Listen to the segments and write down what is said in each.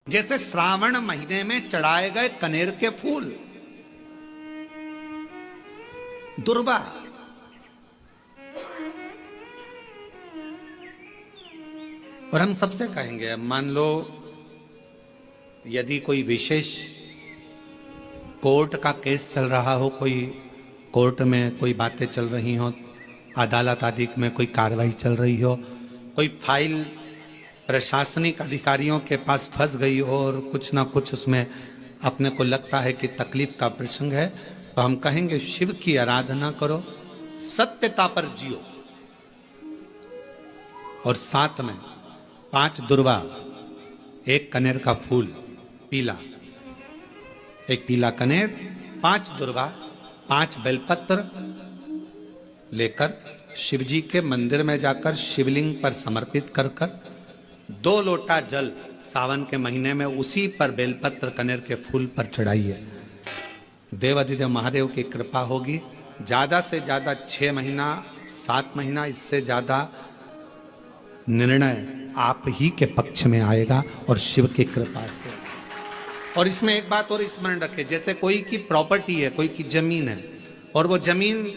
जैसे श्रावण महीने में चढ़ाए गए कनेर के फूल, दुर्वा, और हम सबसे कहेंगे, मान लो यदि कोई विशेष कोर्ट का केस चल रहा हो, कोई कोर्ट में कोई बातें चल रही हो, अदालत आदि में कोई कार्रवाई चल रही हो, कोई फाइल प्रशासनिक अधिकारियों के पास फंस गई हो और कुछ ना कुछ उसमें अपने को लगता है कि तकलीफ का प्रसंग है, तो हम कहेंगे शिव की आराधना करो, सत्यता पर जियो, और साथ में 5 दुर्वा, 1 कनेर का फूल पीला, 1 पीला कनेर, 5 दुर्वा, 5 बेलपत्र लेकर शिव जी के मंदिर में जाकर शिवलिंग पर समर्पित कर 2 लोटा जल सावन के महीने में उसी पर बेलपत्र कनेर के फूल पर चढ़ाइए। देवाधिदेव महादेव की कृपा होगी। ज्यादा से ज्यादा 6 महीना 7 महीना, इससे ज्यादा निर्णय आप ही के पक्ष में आएगा और शिव की कृपा से। और इसमें एक बात और स्मरण रखें, जैसे कोई की प्रॉपर्टी है, कोई की जमीन है, और वो जमीन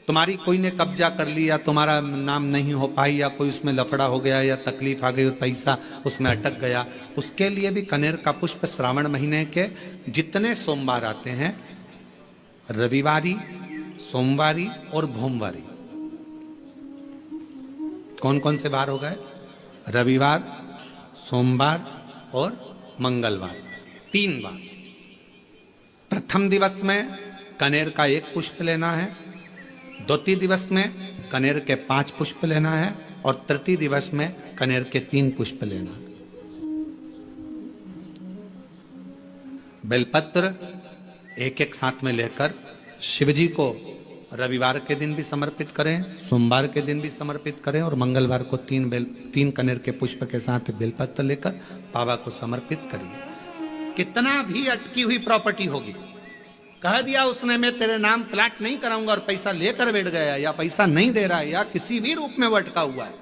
तुम्हारी कोई ने कब्जा कर लिया, तुम्हारा नाम नहीं हो पाई, या कोई उसमें लफड़ा हो गया, या तकलीफ आ गई और पैसा उसमें अटक गया, उसके लिए भी कनेर का पुष्प श्रावण महीने के जितने सोमवार आते हैं, रविवारी, सोमवारी और भोमवारी, कौन कौन से बार हो गए? रविवार, सोमवार और मंगलवार, 3 बार। प्रथम दिवस में कनेर का 1 पुष्प लेना है, द्वितीय दिवस में कनेर के 5 पुष्प लेना है, और तृतीय दिवस में कनेर के 3 पुष्प लेना है। बेलपत्र 1-1 साथ में लेकर शिव जी को रविवार के दिन भी समर्पित करें, सोमवार के दिन भी समर्पित करें, और मंगलवार को 3 कनेर के पुष्प के साथ बेलपत्र लेकर बाबा को समर्पित करिए। कितना भी अटकी हुई प्रॉपर्टी होगी, कह दिया उसने मैं तेरे नाम प्लाट नहीं कराऊंगा, और पैसा लेकर बैठ गया, या पैसा नहीं दे रहा है, या किसी भी रूप में वो अटका हुआ है,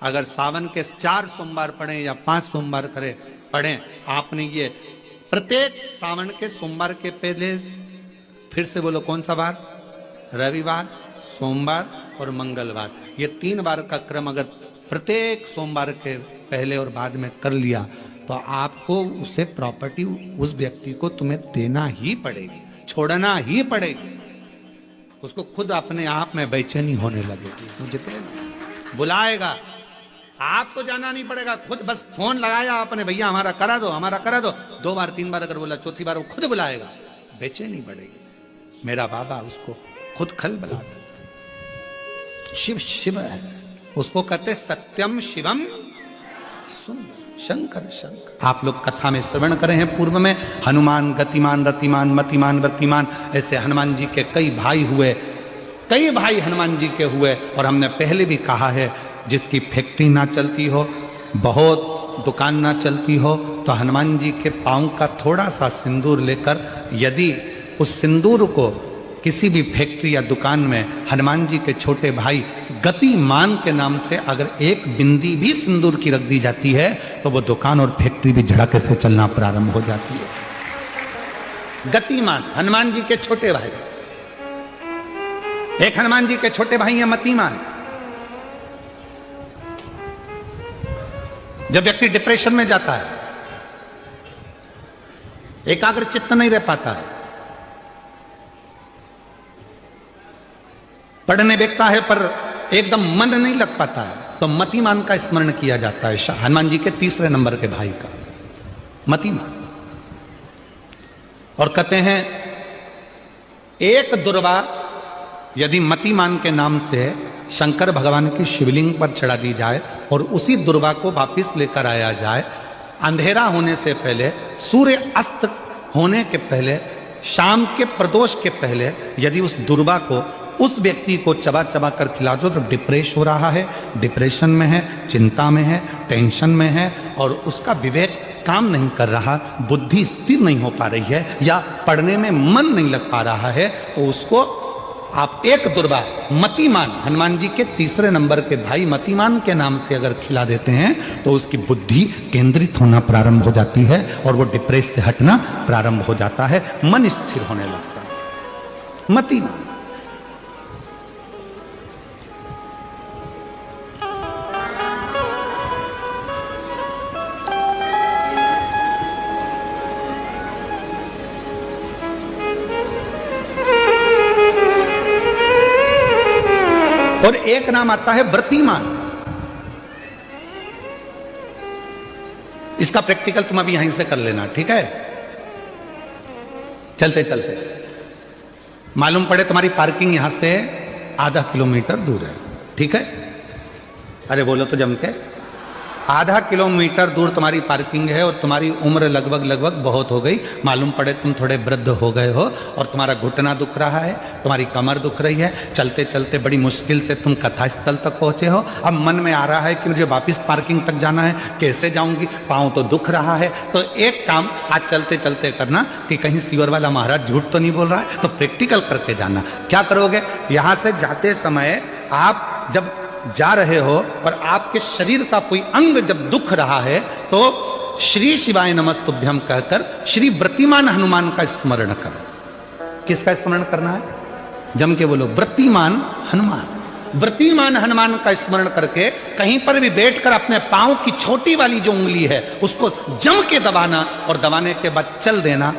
अगर सावन के 4 सोमवार पढ़े या 5 सोमवार पढ़े, आपने ये प्रत्येक सावन के सोमवार के पहले, फिर से बोलो कौन सा बार? रविवार, सोमवार और मंगलवार, ये 3 बार का क्रम अगर प्रत्येक सोमवार के पहले और बाद में कर लिया, तो आपको उसे प्रॉपर्टी, उस व्यक्ति को तुम्हें देना ही पड़ेगी, छोड़ना ही पड़ेगी। उसको खुद अपने आप में बेचैनी होने लगेगी, मुझे बुलाएगा, आपको जाना नहीं पड़ेगा, खुद बस फोन लगाया आपने, भैया हमारा करा दो, हमारा करा दो, 2 बार 3 बार अगर बोला, चौथी बार वो खुद बुलाएगा, बेचैनी बढ़ेगी। मेरा बाबा उसको खुद खल बुला देता। शिव शिव है, उसको कहते सत्यम शिवम शंकर शंकर। आप लोग कथा में श्रवण करे हैं पूर्व में, हनुमान गतिमान रतिमान मतिमान वर्तिमान, ऐसे हनुमान जी के कई भाई हुए, कई भाई हनुमान जी के हुए। और हमने पहले भी कहा है, जिसकी फैक्ट्री ना चलती हो, बहुत दुकान ना चलती हो, तो हनुमान जी के पांव का थोड़ा सा सिंदूर लेकर, यदि उस सिंदूर को किसी भी फैक्ट्री या दुकान में हनुमान जी के छोटे भाई गतिमान के नाम से अगर 1 बिंदी भी सिंदूर की रख दी जाती है, तो वो दुकान और फैक्ट्री भी झड़के से चलना प्रारंभ हो जाती है। गतिमान हनुमान जी के छोटे भाई, एक हनुमान जी के छोटे भाई है मतिमान। जब व्यक्ति डिप्रेशन में जाता है, एकाग्र चित्त नहीं रह पाता है, पढ़ने बैठता है पर एकदम मन नहीं लग पाता है, तो मतिमान का स्मरण किया जाता है, हनुमान जी के 3रे नंबर के भाई का, मतिमान। और कहते हैं 1 दुर्वा यदि मतिमान के नाम से शंकर भगवान की शिवलिंग पर चढ़ा दी जाए, और उसी दुर्वा को वापिस लेकर आया जाए, अंधेरा होने से पहले, सूर्य अस्त होने के पहले, शाम के प्रदोष के पहले, यदि उस दुर्वा को उस व्यक्ति को चबा चबा कर खिला दो, तो डिप्रेस हो रहा है, डिप्रेशन में है, चिंता में है, टेंशन में है, और उसका विवेक काम नहीं कर रहा, बुद्धि स्थिर नहीं हो पा रही है, या पढ़ने में मन नहीं लग पा रहा है, तो उसको आप एक दुर्वा मतिमान, हनुमान जी के तीसरे नंबर के भाई मतिमान के नाम से अगर खिला देते हैं तो उसकी बुद्धि केंद्रित होना प्रारंभ हो जाती है और वो डिप्रेस से हटना प्रारंभ हो जाता है, मन स्थिर होने लगता है। मतिमान। और एक नाम आता है व्रतिमान। इसका प्रैक्टिकल तुम अभी यहीं से कर लेना, ठीक है? चलते चलते मालूम पड़े तुम्हारी पार्किंग यहां से आधा किलोमीटर दूर है, ठीक है? अरे बोलो तो जम के। आधा किलोमीटर दूर तुम्हारी पार्किंग है और तुम्हारी उम्र लगभग बहुत हो गई। मालूम पड़े तुम थोड़े वृद्ध हो गए हो और तुम्हारा घुटना दुख रहा है, तुम्हारी कमर दुख रही है, चलते चलते बड़ी मुश्किल से तुम कथा स्थल तक पहुंचे हो। अब मन में आ रहा है कि मुझे वापस पार्किंग तक जाना है, कैसे जाऊंगी, पाँव तो दुख रहा है। तो एक काम आज चलते चलते करना कि कहीं सीवर वाला महाराज झूठ तो नहीं बोल रहा है, तो प्रैक्टिकल करके जाना। क्या करोगे? यहां से जाते समय आप जब जा रहे हो और आपके शरीर का कोई अंग जब दुख रहा है तो श्री शिवाय नमस्तुभ्यम कहकर श्री व्रतिमान हनुमान का स्मरण करो। किसका स्मरण करना है? जम के बोलो, व्रतिमान हनुमान। व्रतिमान हनुमान का स्मरण करके कहीं पर भी बैठकर अपने पांव की छोटी वाली जो उंगली है उसको जम के दबाना और दबाने के बाद चल देना।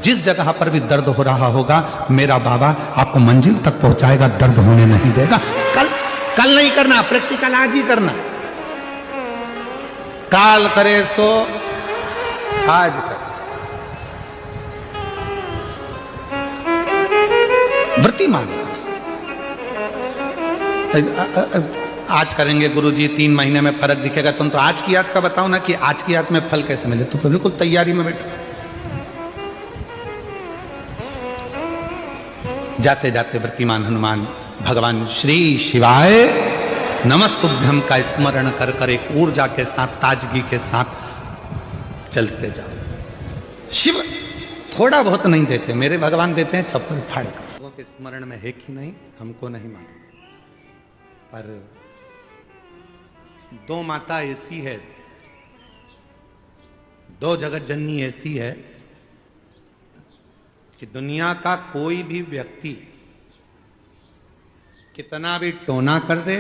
जिस जगह पर भी दर्द हो रहा होगा मेरा बाबा आपको मंजिल तक पहुंचाएगा, दर्द होने नहीं देगा। कल नहीं करना, प्रैक्टिकल आज ही करना। काल करे सो आज कर। व्रतिमान आज करेंगे गुरुजी, 3 महीने में फर्क दिखेगा। तुम तो आज की आज का बताओ ना कि आज की आज में फल कैसे मिले। तुम तो बिल्कुल तैयारी में बैठो। जाते जाते व्रतिमान हनुमान भगवान श्री शिवाय नमस्तुभ्यम का स्मरण कर कर एक ऊर्जा के साथ, ताजगी के साथ चलते जाओ। शिव थोड़ा बहुत नहीं देते, मेरे भगवान देते हैं चप्पल फाड़ कर। लोगों के स्मरण में है कि नहीं हमको नहीं मालूम, पर 2 माता ऐसी है, 2 जगत जननी ऐसी है कि दुनिया का कोई भी व्यक्ति कितना भी टोना कर दे,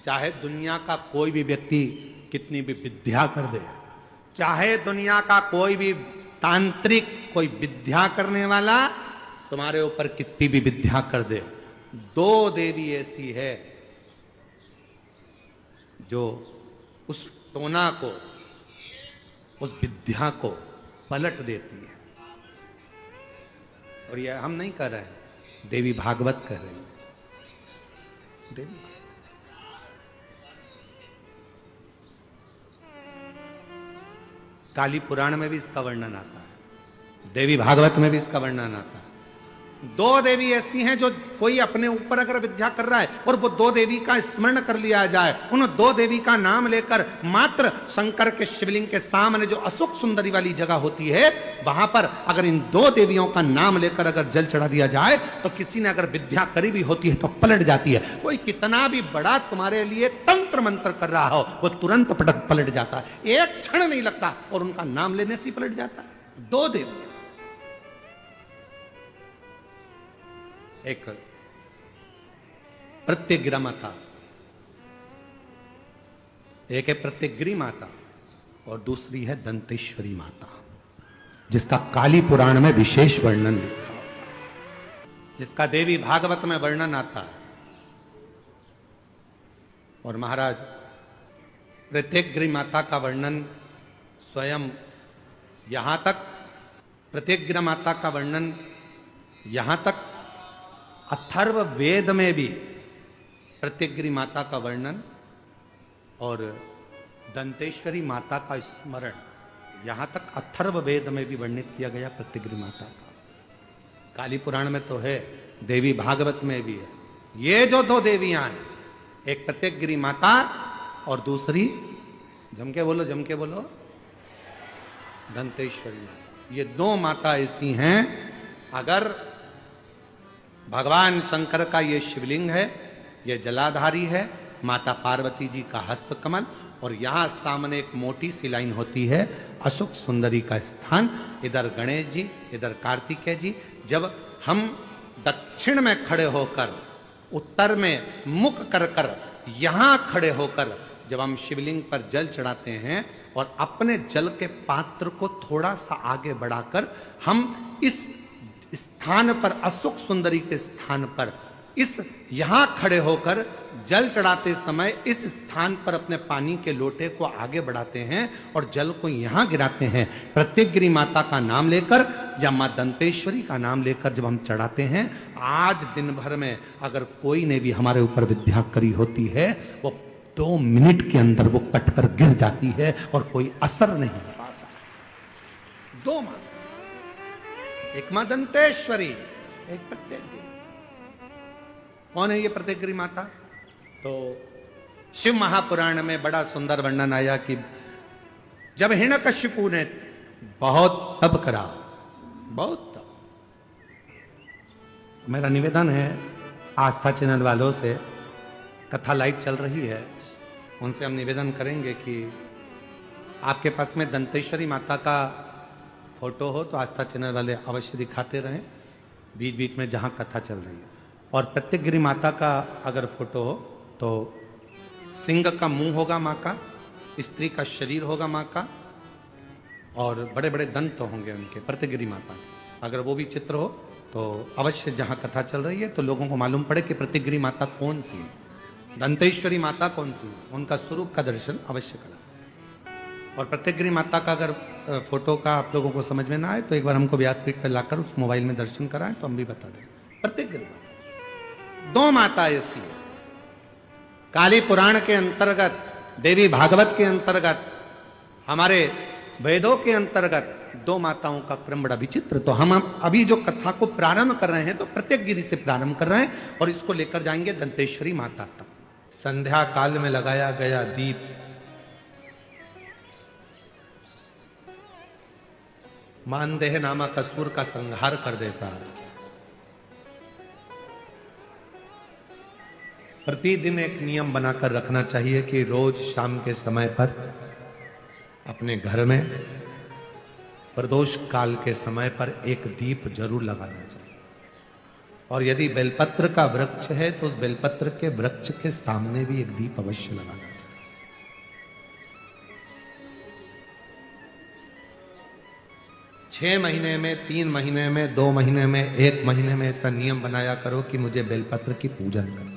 चाहे दुनिया का कोई भी व्यक्ति कितनी भी विद्या कर दे, चाहे दुनिया का कोई भी तांत्रिक कोई विद्या करने वाला तुम्हारे ऊपर कितनी भी विद्या कर दे, 2 देवी ऐसी है जो उस टोना को, उस विद्या को पलट देती है। और यह हम नहीं कर रहे हैं, देवी भागवत कर रहे हैं। देवी काली पुराण में भी इसका वर्णन आता है, देवी भागवत में भी इसका वर्णन आता है। 2 देवी ऐसी हैं जो कोई अपने ऊपर अगर विद्या कर रहा है और वो 2 देवी का स्मरण कर लिया जाए, उन 2 देवी का नाम लेकर मात्र शंकर के शिवलिंग के सामने जो अशोक सुंदरी वाली जगह होती है वहां पर अगर इन 2 देवियों का नाम लेकर अगर जल चढ़ा दिया जाए तो किसी ने अगर विद्या करी भी होती है तो पलट जाती है। कोई कितना भी बड़ा तुम्हारे लिए तंत्र मंत्र कर रहा हो वो तुरंत पलट जाता है, एक क्षण नहीं लगता और उनका नाम लेने से ही पलट जाता है। 2 देवी, एक प्रत्यग्रा माता, एक है प्रत्यग्री माता और दूसरी है दंतेश्वरी माता, जिसका काली पुराण में विशेष वर्णन लिखा, जिसका देवी भागवत में वर्णन आता है। और महाराज प्रत्यग्री माता का वर्णन स्वयं यहां तक, प्रत्यग्रा माता का वर्णन यहां तक अथर्व वेद में भी प्रत्यग्री माता का वर्णन और दंतेश्वरी माता का स्मरण यहां तक अथर्व वेद में भी वर्णित किया गया प्रत्यग्री माता का। काली पुराण में तो है, देवी भागवत में भी है। ये जो 2 देवियां हैं, एक प्रत्यग्री माता और दूसरी जम के बोलो दंतेश्वरी माता। ये 2 माता ऐसी हैं, अगर भगवान शंकर का ये शिवलिंग है, ये जलाधारी है, माता पार्वती जी का हस्त कमल, और यहां सामने एक मोटी सी लाइन होती है अशोक सुंदरी का स्थान। इधर गणेश जी, इधर कार्तिकेय जी। जब हम दक्षिण में खड़े होकर, उत्तर में मुख कर कर, यहां खड़े होकर जब हम शिवलिंग पर जल चढ़ाते हैं और अपने जल के पात्र को थोड़ा सा आगे बढ़ाकर हम इस स्थान पर, अशोक सुंदरी के स्थान पर, इस यहां खड़े होकर जल चढ़ाते समय इस स्थान पर अपने पानी के लोटे को आगे बढ़ाते हैं और जल को यहां गिराते हैं। प्रत्येकगिरी माता का नाम लेकर या मां दंतेश्वरी का नाम लेकर जब हम चढ़ाते हैं, आज दिन भर में अगर कोई ने भी हमारे ऊपर विद्या करी होती है, वो 2 मिनट के अंदर वो कटकर गिर जाती है और कोई असर नहीं पाता। 2 मां, एक मां दंतेश्वरी, एक प्रत्येकगिरी। कौन है ये प्रत्येकगिरी माता? तो शिव महापुराण में बड़ा सुंदर वर्णन आया कि जब हिरण्यकशिपु ने बहुत तप करा, बहुत तप। मेरा निवेदन है आस्था चैनल वालों से, कथा लाइव चल रही है, उनसे हम निवेदन करेंगे कि आपके पास में दंतेश्वरी माता का फोटो हो तो आस्था चैनल वाले अवश्य दिखाते रहें बीच बीच में जहां कथा चल रही है। और प्रत्येकगिरी माता का अगर फोटो हो तो सिंह का मुंह होगा माँ का, स्त्री का शरीर होगा माँ का, और बड़े बड़े दंत होंगे उनके, प्रत्येकगिरी माता के। अगर वो भी चित्र हो तो अवश्य जहां कथा चल रही है तो लोगों को मालूम पड़े कि प्रत्येकगिरी माता कौन सी है, दंतेश्वरी माता कौन सी है, उनका स्वरूप का दर्शन अवश्य करा। और प्रत्येकगिरी माता का अगर फोटो का आप लोगों को समझ में ना आए तो एक बार हमको व्यासपीठ पर लाकर उस मोबाइल में दर्शन कराएं तो हम भी बता दें। प्रत्येकगिरी माता 2 माता ऐसी है। काली पुराण के अंतर्गत, देवी भागवत के अंतर्गत, हमारे वेदों के अंतर्गत 2 माताओं का क्रम बड़ा विचित्र। तो हम अभी जो कथा को प्रारंभ कर रहे हैं तो प्रत्येकगिरी से प्रारंभ कर रहे हैं और इसको लेकर जाएंगे दंतेश्वरी माता तक। संध्या काल में लगाया गया दीप मानदेह नामक असुर का संहार कर देता है। प्रतिदिन एक नियम बनाकर रखना चाहिए कि रोज शाम के समय पर अपने घर में प्रदोष काल के समय पर एक दीप जरूर लगाना चाहिए। और यदि बेलपत्र का वृक्ष है तो उस बेलपत्र के वृक्ष के सामने भी एक दीप अवश्य लगाना चाहिए। 6 महीने में, 3 महीने में, 2 महीने में, 1 महीने में ऐसा नियम बनाया करो कि मुझे बेलपत्र की पूजन करना।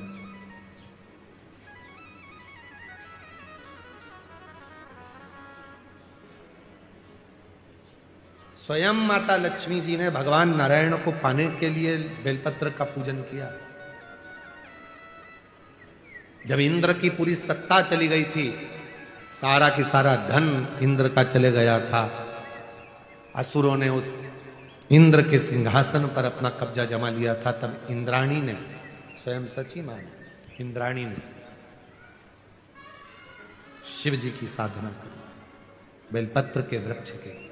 स्वयं माता लक्ष्मी जी ने भगवान नारायण को पाने के लिए बेलपत्र का पूजन किया। जब इंद्र की पूरी सत्ता चली गई थी, सारा की सारा धन इंद्र का चले गया था, असुरों ने उस इंद्र के सिंहासन पर अपना कब्जा जमा लिया था, तब इंद्राणी ने, स्वयं सची माने इंद्राणी ने शिव जी की साधना करी, बेलपत्र के वृक्ष के,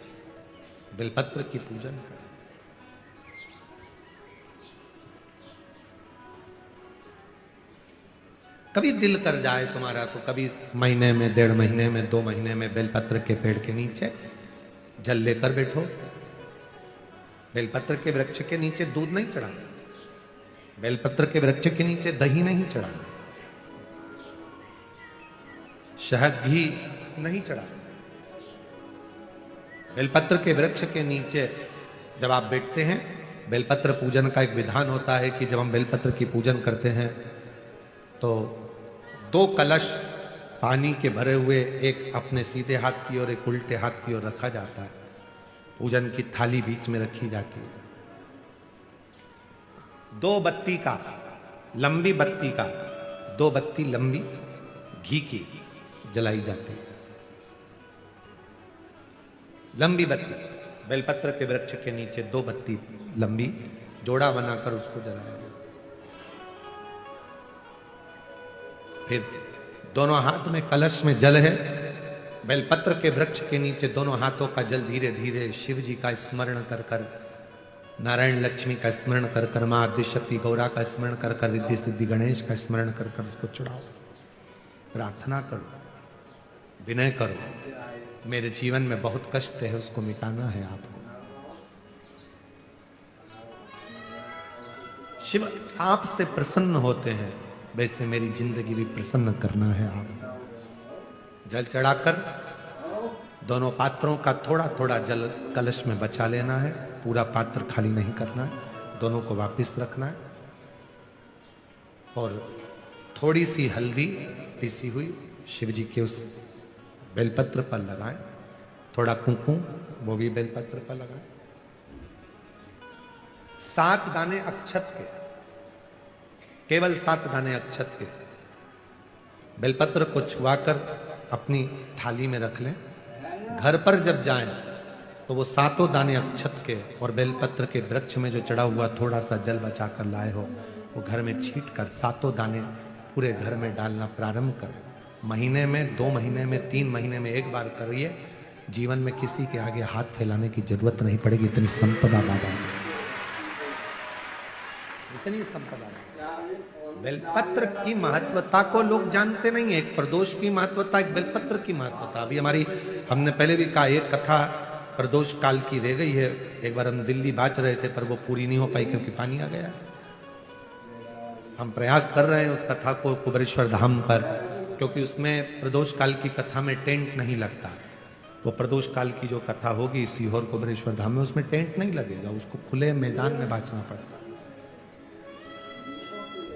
बेलपत्र की पूजन करें। कभी दिल कर जाए तुम्हारा तो कभी महीने में, 1.5 महीने में, 2 महीने में बेलपत्र के पेड़ के नीचे जल लेकर बैठो। बेलपत्र के वृक्ष के नीचे दूध नहीं चढ़ाना, बेलपत्र के वृक्ष के नीचे दही नहीं चढ़ाना, शहद घी नहीं चढ़ाना। बेलपत्र के वृक्ष के नीचे जब आप बैठते हैं, बेलपत्र पूजन का एक विधान होता है कि जब हम बेलपत्र की पूजन करते हैं तो 2 कलश पानी के भरे हुए, एक अपने सीधे हाथ की ओर, एक उल्टे हाथ की ओर रखा जाता है। पूजन की थाली बीच में रखी जाती है। 2 बत्ती का, लंबी बत्ती का, 2 बत्ती लंबी घी की जलाई जाती है। लंबी बत्ती, बेलपत्र के वृक्ष के नीचे 2 बत्ती लंबी जोड़ा बनाकर उसको जलाया जाता। फिर दोनों हाथ में कलश में जल है, बेलपत्र के वृक्ष के नीचे दोनों हाथों का जल धीरे धीरे शिव जी का स्मरण कर कर नारायण लक्ष्मी का स्मरण कर कर, मां आदिशक्ति गौरा का स्मरण कर कर, रिद्धि सिद्धि गणेश का स्मरण कर कर उसको चढ़ाओ। प्रार्थना करो, विनय करो, मेरे जीवन में बहुत कष्ट है, उसको मिटाना है आपको। शिव आपसे प्रसन्न होते हैं, वैसे मेरी जिंदगी भी प्रसन्न करना है आपको। जल चढ़ाकर दोनों पात्रों का थोड़ा थोड़ा जल कलश में बचा लेना है, पूरा पात्र खाली नहीं करना है, दोनों को वापस रखना है। और थोड़ी सी हल्दी पीसी हुई शिव जी के उस बेलपत्र पर लगाएं, थोड़ा कुंकुम वो भी बेलपत्र पर लगाएं। 7 दाने अक्षत के, केवल 7 दाने अक्षत के बेलपत्र को छुआकर अपनी थाली में रख लें। घर पर जब जाएं तो वो 7 दाने अक्षत के और बेलपत्र के वृक्ष में जो चढ़ा हुआ थोड़ा सा जल बचाकर लाए हो, वो घर में छींट कर 7 दाने पूरे घर में डालना प्रारंभ करें। महीने में, 2 महीने में, 3 महीने में एक बार करिए। जीवन में किसी के आगे हाथ फैलाने की जरूरत नहीं पड़ेगी। इतनी संपदा बाबा, इतनी संपदा। बेलपत्र की महत्वता को लोग जानते नहीं है। एक प्रदोष की महत्वता, एक बेलपत्र की महत्वता। अभी हमने पहले भी कहा, एक कथा प्रदोष काल की रह गई है। एक बार हम दिल्ली बाच रहे थे पर वो पूरी नहीं हो पाई क्योंकि पानी आ गया। हम प्रयास कर रहे हैं उस कथा को कुबेरेश्वर धाम पर, क्योंकि उसमें प्रदोष काल की कथा में टेंट नहीं लगता। वो प्रदोष काल की जो कथा होगी सीहोर कुबेरेश्वर धाम में, उसमें टेंट नहीं लगेगा, उसको खुले मैदान में बांचना पड़ता।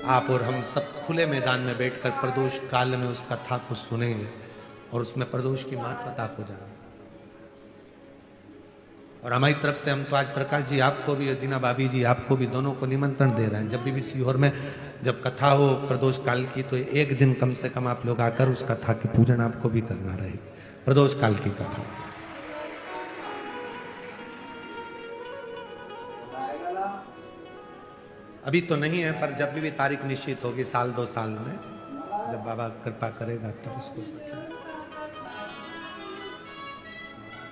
आप और हम सब खुले मैदान में बैठकर प्रदोष काल में उस कथा को सुने और उसमें प्रदोष की महत्वता को जाने। और हमारी तरफ से हम तो आज प्रकाश जी आपको भी, दीना भाभी जी आपको भी, दोनों को निमंत्रण दे रहे हैं। जब भी सीहोर में जब कथा हो प्रदोष काल की, तो एक दिन कम से कम आप लोग आकर उस कथा की पूजन आपको भी करना रहेगी। प्रदोष काल की कथा अभी तो नहीं है, पर जब भी तारीख निश्चित होगी, 1-2 साल में, जब बाबा कृपा करेगा तब उसको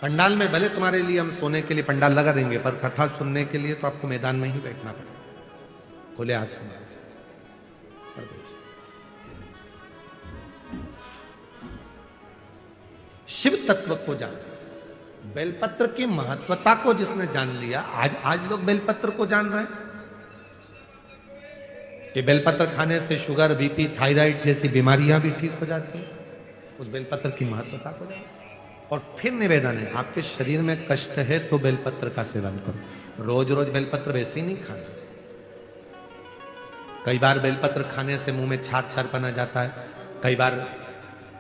पंडाल में भले तुम्हारे लिए हम सोने के लिए पंडाल लगा देंगे, पर कथा सुनने के लिए तो आपको मैदान में ही बैठना पड़ेगा, खुले आसमान। शिव तत्व को जान, बेलपत्र की महत्वता को जिसने जान लिया, आज लोग बेलपत्र को जान रहे हैं कि बेलपत्र खाने से शुगर, बीपी, थायराइड जैसी बीमारियां भी ठीक हो जाती हैं। उस बेलपत्र की महत्वता को जान। और फिर निवेदन है, आपके शरीर में कष्ट है तो बेलपत्र का सेवन करो। रोज रोज बेलपत्र वैसे ही नहीं खाना। कई बार बेलपत्र खाने से मुंह में छार छार पना जाता है, कई बार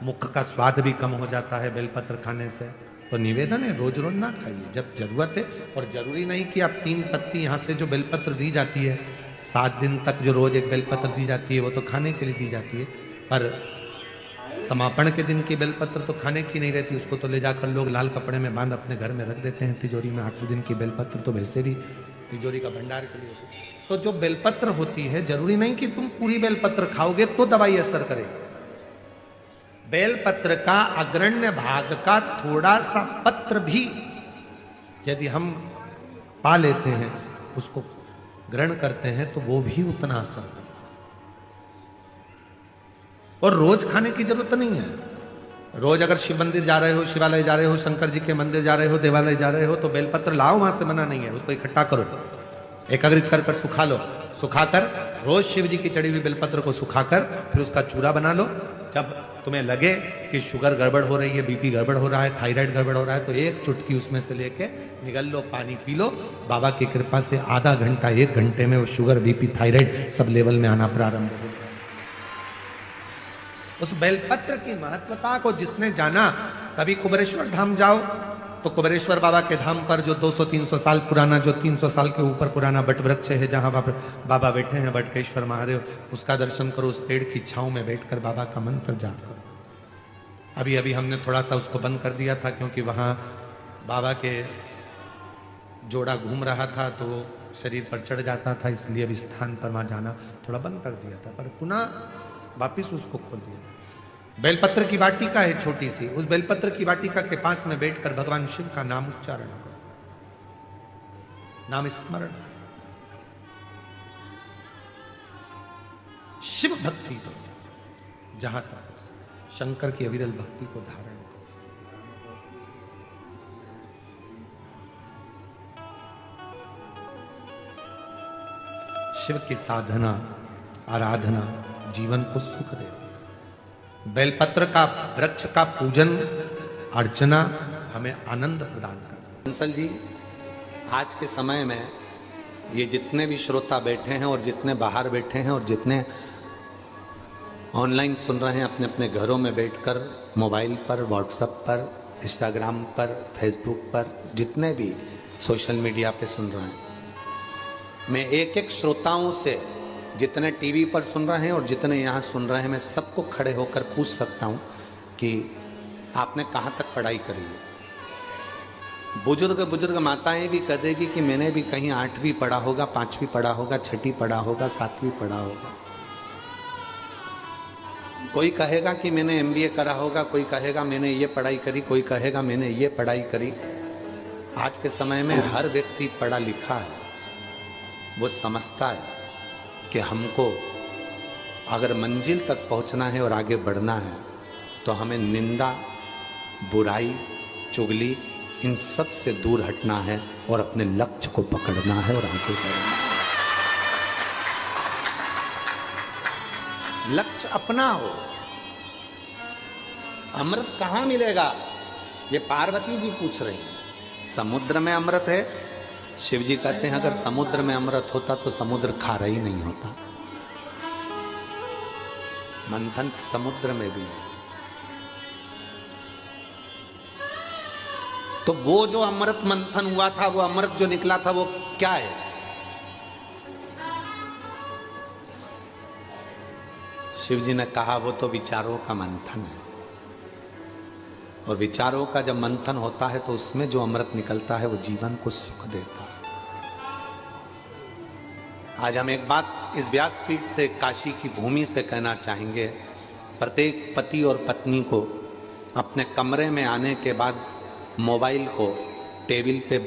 मुख का स्वाद भी कम हो जाता है बेलपत्र खाने से। तो निवेदन है, रोज रोज ना खाइए, जब जरूरत है। और जरूरी नहीं कि आप 3 पत्ती यहां से जो बेलपत्र दी जाती है, 7 दिन तक जो रोज एक बेलपत्र दी जाती है, वो तो खाने के लिए दी जाती है। पर समापन के दिन की बेलपत्र तो खाने की नहीं रहती, उसको तो ले जाकर लोग लाल कपड़े में बांध अपने घर में रख देते हैं तिजोरी में। आखिरी दिन की बेलपत्र तो वैसे भी तिजोरी का भंडार के लिए होती है। तो जो बेलपत्र होती है, जरूरी नहीं कि तुम पूरी बेलपत्र खाओगे तो दवाई असर करे। बेलपत्र का अग्रण्य भाग का थोड़ा सा पत्र भी यदि हम पा लेते हैं, उसको ग्रहण करते हैं, तो वो भी उतना असर। और रोज खाने की जरूरत नहीं है। रोज अगर शिव मंदिर जा रहे हो, शिवालय जा रहे हो, शंकर जी के मंदिर जा रहे हो, देवालय जा रहे हो, तो बेलपत्र लाओ, वहां से मना नहीं है। उसको इकट्ठा करो, एकाग्रित कर सुखा लो। सुखाकर रोज शिव जी की चढ़ी हुई बेलपत्र को सुखाकर फिर उसका चूरा बना लो। जब तुम्हें लगे कि शुगर गड़बड़ हो रही है, बीपी गड़बड़ हो रहा है, थायराइड गड़बड़ हो रहा है, तो एक चुटकी उसमें से लेके निगल लो, पानी पी लो। बाबा की कृपा से आधा घंटा, 1 घंटे में वो sugar, BP, thyroid sub level में आना प्रारंभ हो। उस बेलपत्र की महत्वता को जिसने जाना, कभी कुबेरेश्वर धाम जाओ तो कुबेरेश्वर बाबा के धाम पर जो 200-300 साल पुराना, जो 300 साल के ऊपर पुराना बट वृक्ष है, जहां बाबा बैठे हैं, बटकेश्वर महादेव, उसका दर्शन करो। उस पेड़ की छांव में बैठकर बाबा का मंत्र जाप करो। अभी अभी हमने थोड़ा सा उसको बंद कर दिया था, क्योंकि वहां बाबा के जोड़ा घूम रहा था तो शरीर पर चढ़ जाता था, इसलिए अब स्थान पर वहां जाना थोड़ा बंद कर दिया था, पर पुनः वापिस उसको खोल दिया। बेलपत्र की वाटिका है छोटी सी, उस बेलपत्र की वाटिका के पास में बैठकर भगवान शिव का नाम उच्चारण करो। नाम स्मरण, शिव भक्ति करो जहां तक हो सके, शंकर की अविरल भक्ति को धारण। शिव की साधना आराधना जीवन को सुख देती है। बेलपत्र का वृक्ष का पूजन अर्चना हमें आनंद प्रदान करती है। कंसल जी, आज के समय में ये जितने भी श्रोता बैठे हैं और जितने बाहर बैठे हैं और जितने ऑनलाइन सुन रहे हैं अपने अपने घरों में बैठकर, मोबाइल पर, व्हाट्सएप पर, इंस्टाग्राम पर, फेसबुक पर, जितने भी सोशल मीडिया पे सुन रहे हैं, मैं एक एक श्रोताओं से, जितने टीवी पर सुन रहे हैं और जितने यहाँ सुन रहे हैं, मैं सबको खड़े होकर पूछ सकता हूँ कि आपने कहाँ तक पढ़ाई करी है। बुजुर्ग माताएं भी कह देगी कि मैंने भी कहीं 8वीं पढ़ा होगा, 5वीं पढ़ा होगा, 6ठी पढ़ा होगा, 7वीं पढ़ा होगा। कोई कहेगा कि मैंने MBA करा होगा, कोई कहेगा मैंने ये पढ़ाई करी, कोई कहेगा मैंने ये पढ़ाई करी। आज के समय में हर व्यक्ति पढ़ा लिखा है, वो समझता है कि हमको अगर मंजिल तक पहुंचना है और आगे बढ़ना है तो हमें निंदा, बुराई, चुगली, इन सब से दूर हटना है और अपने लक्ष्य को पकड़ना है और आगे बढ़ना है। लक्ष्य अपना हो। अमृत कहां मिलेगा, ये पार्वती जी पूछ रही हैं। समुद्र में अमृत है। शिव जी कहते हैं अगर समुद्र में अमृत होता तो समुद्र खारा ही नहीं होता। मंथन समुद्र में भी है। तो वो जो अमृत मंथन हुआ था, वो अमृत जो निकला था, वो क्या है? शिव जी ने कहा वो तो विचारों का मंथन है। और विचारों का जब मंथन होता है तो उसमें जो अमृत निकलता है वो जीवन को सुख देता है। आज हम एक बात इस व्यासपीठ से, काशी की भूमि से कहना चाहेंगे। प्रत्येक पति और पत्नी को अपने कमरे में आने के बाद मोबाइल को टेबल पे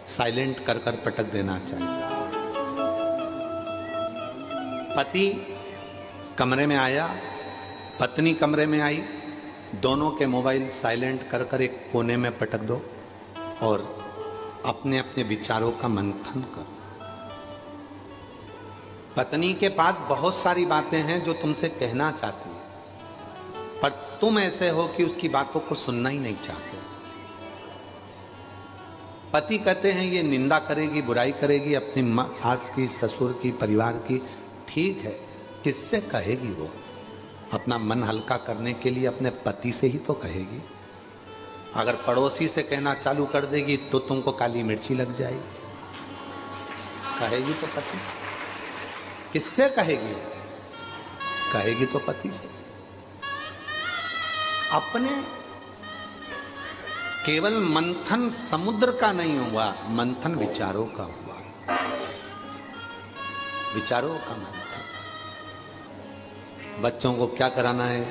साइलेंट कर कर पटक देना चाहिए। पति कमरे में आया, पत्नी कमरे में आई, दोनों के मोबाइल साइलेंट कर कर एक कोने में पटक दो और अपने अपने विचारों का मंथन करो। पत्नी के पास बहुत सारी बातें हैं जो तुमसे कहना चाहती है, पर तुम ऐसे हो कि उसकी बातों को सुनना ही नहीं चाहते। पति कहते हैं ये निंदा करेगी, बुराई करेगी अपनी माँ, सास की, ससुर की, परिवार की। ठीक है, किससे कहेगी वो? अपना मन हल्का करने के लिए अपने पति से ही तो कहेगी। अगर पड़ोसी से कहना चालू कर देगी तो तुमको काली मिर्ची लग जाएगी। कहेगी तो पति से। किससे कहेगी? कहेगी तो पति से। अपने केवल मंथन समुद्र का नहीं हुआ, मंथन विचारों का हुआ। विचारों का मंथन। बच्चों को क्या कराना है,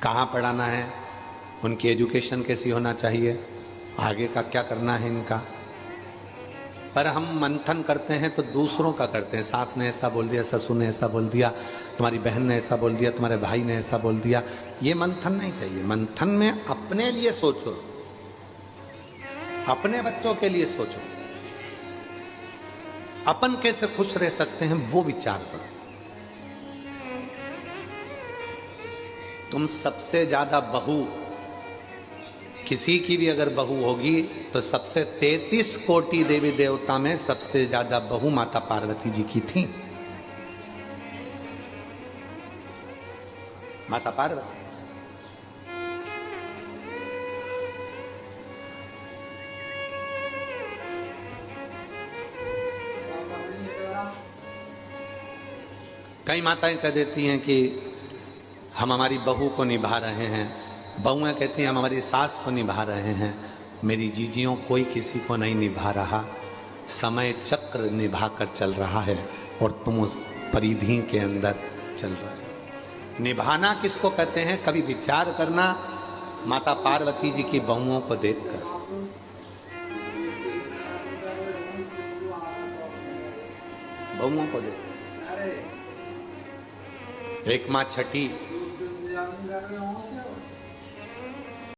कहाँ पढ़ाना है, उनकी एजुकेशन कैसी होना चाहिए, आगे का क्या करना है इनका। पर हम मंथन करते हैं तो दूसरों का करते हैं। सास ने ऐसा बोल दिया, ससुर ने ऐसा बोल दिया, तुम्हारी बहन ने ऐसा बोल दिया, तुम्हारे भाई ने ऐसा बोल दिया। ये मंथन नहीं चाहिए। मंथन में अपने लिए सोचो, अपने बच्चों के लिए सोचो, अपन कैसे खुश रह सकते हैं वो विचार करो। तुम सबसे ज्यादा बहू, किसी की भी अगर बहू होगी तो सबसे 33 कोटि देवी देवता में सबसे ज्यादा बहू माता पार्वती जी की थी। माता पार्वती। कई माताएं कह देती हैं कि हम हमारी बहू को निभा रहे हैं, बहुएं कहती हैं हम हमारी सास को निभा रहे हैं। मेरी जीजियों, कोई किसी को नहीं निभा रहा, समय चक्र निभा कर चल रहा है और तुम उस परिधि के अंदर चल रहे हो। निभाना किसको कहते हैं? कभी विचार करना माता पार्वती जी की बहुओं को देखकर। बहुओं को देखो, एक माँ छठी